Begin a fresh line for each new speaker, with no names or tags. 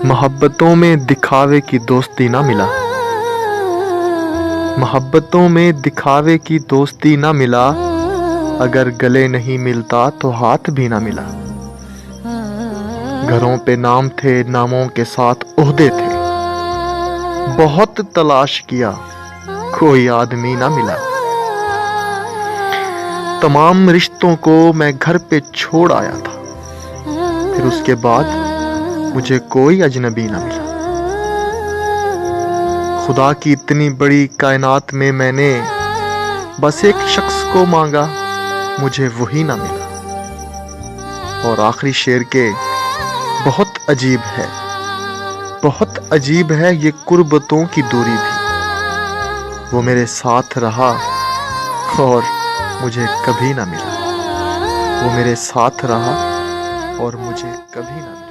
محبتوں میں دکھاوے کی دوستی نہ ملا، محبتوں میں دکھاوے کی دوستی نہ ملا، اگر گلے نہیں ملتا تو ہاتھ بھی نہ ملا۔ گھروں پہ نام تھے، ناموں کے ساتھ عہدے تھے، بہت تلاش کیا کوئی آدمی نہ ملا۔ تمام رشتوں کو میں گھر پہ چھوڑ آیا تھا، پھر اس کے بعد مجھے کوئی اجنبی نہ ملا۔ خدا کی اتنی بڑی کائنات میں میں نے بس ایک شخص کو مانگا، مجھے وہی نہ ملا۔ اور آخری شعر کے بہت عجیب ہے، بہت عجیب ہے یہ قربتوں کی دوری بھی، وہ میرے ساتھ رہا اور مجھے کبھی نہ ملا، وہ میرے ساتھ رہا اور مجھے کبھی نہ ملا۔